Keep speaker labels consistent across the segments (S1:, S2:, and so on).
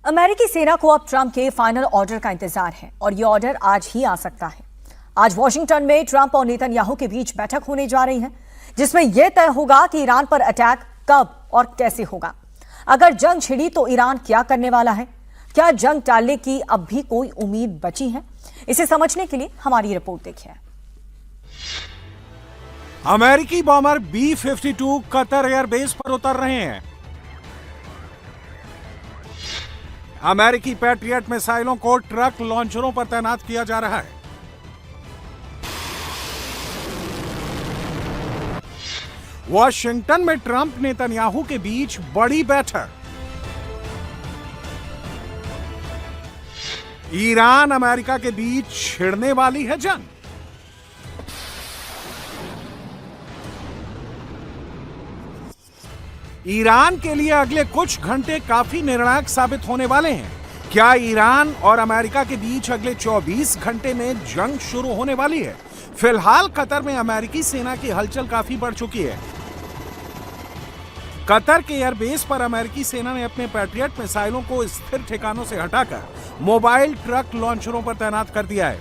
S1: अमेरिकी सेना को अब ट्रंप के फाइनल ऑर्डर का इंतजार है और ये ऑर्डर आज ही आ सकता है। आज वॉशिंगटन में ट्रंप और नेतन्याहू के बीच बैठक होने जा रही है, जिसमें यह तय होगा कि ईरान पर अटैक कब और कैसे होगा। अगर जंग छिड़ी तो ईरान क्या करने वाला है? क्या जंग टालने की अब भी कोई उम्मीद बची है? इसे समझने के लिए हमारी रिपोर्ट देखिए।
S2: अमेरिकी बॉम्बर B-52 कतर एयरबेस पर उतर रहे हैं। अमेरिकी पैट्रियट मिसाइलों को ट्रक लॉन्चरों पर तैनात किया जा रहा है। वॉशिंगटन में ट्रंप नेतन्याहू के बीच बड़ी बैठक। ईरान अमेरिका के बीच छिड़ने वाली है जंग। ईरान के लिए अगले कुछ घंटे काफी निर्णायक साबित होने वाले हैं। क्या ईरान और अमेरिका के बीच अगले 24 घंटे में जंग शुरू होने वाली है? फिलहाल कतर में अमेरिकी सेना की हलचल काफी बढ़ चुकी है। कतर के एयरबेस पर अमेरिकी सेना ने अपने पैट्रियट मिसाइलों को स्थिर ठिकानों से हटाकर मोबाइल ट्रक लॉन्चरों पर तैनात कर दिया है।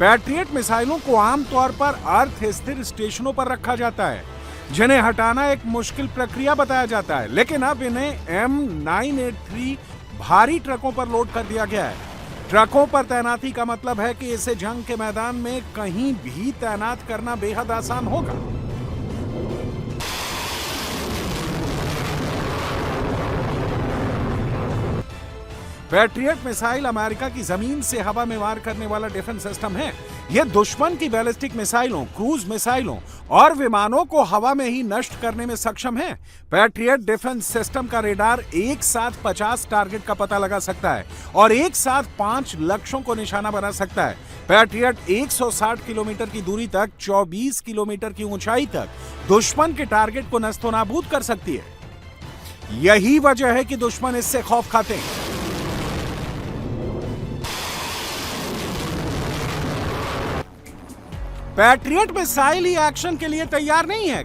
S2: पैट्रियट मिसाइलों को आमतौर पर अर्थ स्थिर स्टेशनों पर रखा जाता है, जिन्हें हटाना एक मुश्किल प्रक्रिया बताया जाता है, लेकिन अब इन्हें M983 भारी ट्रकों पर लोड कर दिया गया है। ट्रकों पर तैनाती का मतलब है कि इसे जंग के मैदान में कहीं भी तैनात करना बेहद आसान होगा। पैट्रियट मिसाइल अमेरिका की जमीन से हवा में वार करने वाला डिफेंस सिस्टम है। यह दुश्मन की बैलिस्टिक मिसाइलों, क्रूज मिसाइलों और विमानों को हवा में ही नष्ट करने में सक्षम है। पैट्रियट डिफेंस सिस्टम का रेडार एक साथ 50 टारगेट का पता लगा सकता है और एक साथ 5 लक्ष्यों को निशाना बना सकता है। पैट्रियट 160 किलोमीटर की दूरी तक 24 किलोमीटर की ऊंचाई तक दुश्मन के टारगेट को नस्तोनाबूद कर सकती है। यही वजह है कि दुश्मन इससे खौफ खाते हैं। पैट्रियट मिसाइल ही एक्शन के लिए तैयार नहीं है।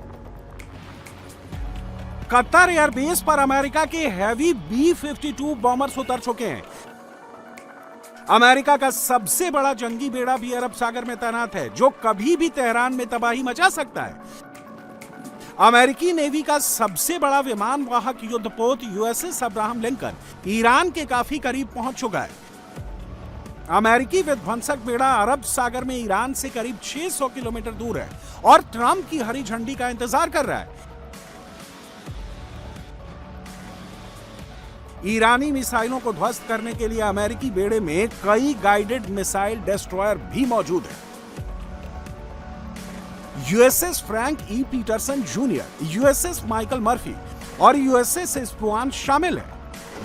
S2: कतर एयरबेस पर अमेरिका के हैवी B-52 बॉम्बर्स उतर चुके हैं। अमेरिका का सबसे बड़ा जंगी बेड़ा भी अरब सागर में तैनात है, जो कभी भी तेहरान में तबाही मचा सकता है। अमेरिकी नेवी का सबसे बड़ा विमान वाहक युद्धपोत USS अब्राहम लिंकन ईरान के काफी करीब पहुंच चुका है। अमेरिकी विध्वंसक बेड़ा अरब सागर में ईरान से करीब 600 किलोमीटर दूर है और ट्रंप की हरी झंडी का इंतजार कर रहा है। ईरानी मिसाइलों को ध्वस्त करने के लिए अमेरिकी बेड़े में कई गाइडेड मिसाइल डिस्ट्रॉयर भी मौजूद है। USS Frank E Peterson Junior, USS Michael Murphy और USS स्पुआन शामिल है।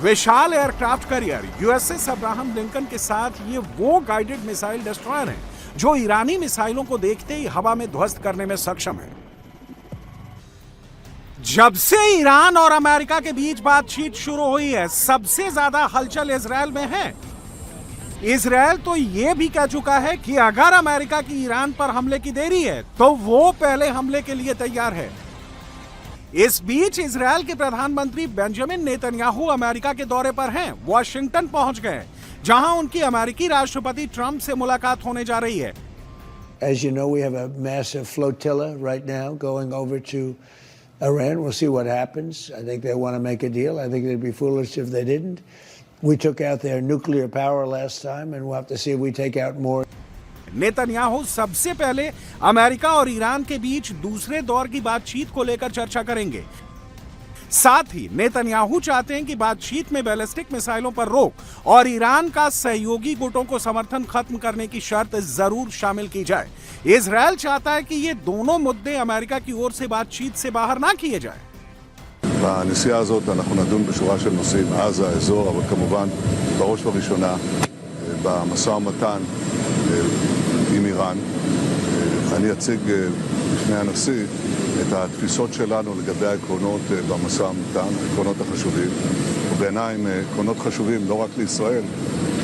S2: विशाल aircraft carrier USS Abraham Lincoln के साथ ये वो गाइडेड मिसाइल डिस्ट्रॉयर हैं जो ईरानी मिसाइलों को देखते ही हवा में ध्वस्त करने में सक्षम है। जब से ईरान और अमेरिका के बीच बातचीत शुरू हुई है, सबसे ज्यादा हलचल इजरायल में है। इजरायल तो ये भी कह चुका है कि अगर अमेरिका की ईरान पर हमले की देरी है तो वो पहले हमले के लिए तैयार है। इस बीच इजरायल के प्रधानमंत्री बेंजामिन नेतन्याहू अमेरिका के दौरे पर हैं, वॉशिंगटन पहुंच गए, जहां उनकी अमेरिकी राष्ट्रपति ट्रंप से मुलाकात होने जा रही है।
S3: As you know, we have a massive flotilla right now going over to Iran. We'll see what happens. I think they want to make a deal. I think they'd be foolish if they didn't. We took out their nuclear power last time, and we'll have to see if we take out more.
S2: Netanyahu सबसे पहले America और Iran के बीच दूसरे दौर की बातचीत को लेकर चर्चा करेंगे। साथ ही नेतन्याहू चाहते हैं कि बातचीत में बैलिस्टिक मिसाइलों पर रोक और ईरान का सहयोगी गुटों को समर्थन खत्म करने की शर्त जरूर शामिल की जाए। इजरायल चाहता है कि ये दोनों मुद्दे अमेरिका की ओर से बातचीत से बाहर ना किए जाए।
S4: בנסיעה הזאת אנחנו נדון בשורה של נושאים, עזה, האזור, אבל כמובן בראש ובראשונה במשא ומתן עם איראן. אני אציג בפני הנשיא את התפיסות שלנו לגבי העקרונות במשא ומתן, העקרונות החשובים, ובעיניי הם עקרונות חשובים לא רק לישראל,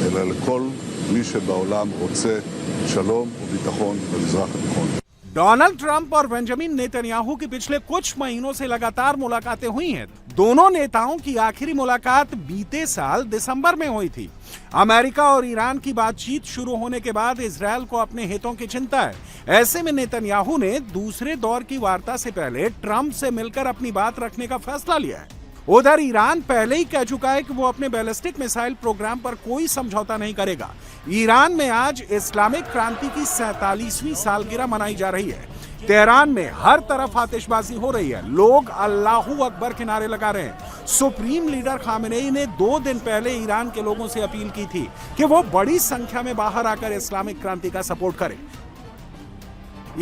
S4: אלא לכל מי שבעולם רוצה שלום וביטחון במזרח התיכון.
S2: डोनाल्ड ट्रंप और बेंजामिन नेतन्याहू की पिछले कुछ महीनों से लगातार मुलाकातें हुई हैं। दोनों नेताओं की आखिरी मुलाकात बीते साल दिसंबर में हुई थी। अमेरिका और ईरान की बातचीत शुरू होने के बाद इजरायल को अपने हितों की चिंता है। ऐसे में नेतन्याहू ने दूसरे दौर की वार्ता से पहले ट्रंप से मिलकर अपनी बात रखने का फैसला लिया है। उधर ईरान पहले ही कह चुका है कि वो अपने बैलिस्टिक मिसाइल प्रोग्राम पर कोई समझौता नहीं करेगा। ईरान में आज इस्लामिक क्रांति की 47वीं सालगिरह मनाई जा रही है। तेहरान में हर तरफ आतिशबाजी हो रही है, लोग अल्लाहू अकबर के नारे लगा रहे हैं। सुप्रीम लीडर खामेनेई ने 2 दिन पहले ईरान के लोगों से अपील की थी कि वो बड़ी संख्या में बाहर आकर इस्लामिक क्रांति का सपोर्ट करें।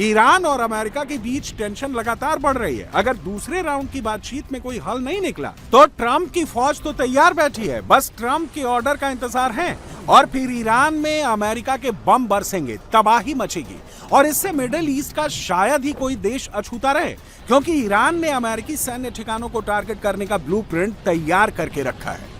S2: ईरान और अमेरिका के बीच टेंशन लगातार बढ़ रही है। अगर दूसरे राउंड की बातचीत में कोई हल नहीं निकला तो ट्रंप की फौज तो तैयार बैठी है, बस ट्रंप के ऑर्डर का इंतजार है। और फिर ईरान में अमेरिका के बम बरसेंगे, तबाही मचेगी और इससे मिडिल ईस्ट का शायद ही कोई देश अछूता रहे, क्योंकि ईरान ने अमेरिकी सैन्य ठिकानों को टारगेट करने का ब्लूप्रिंट तैयार करके रखा है।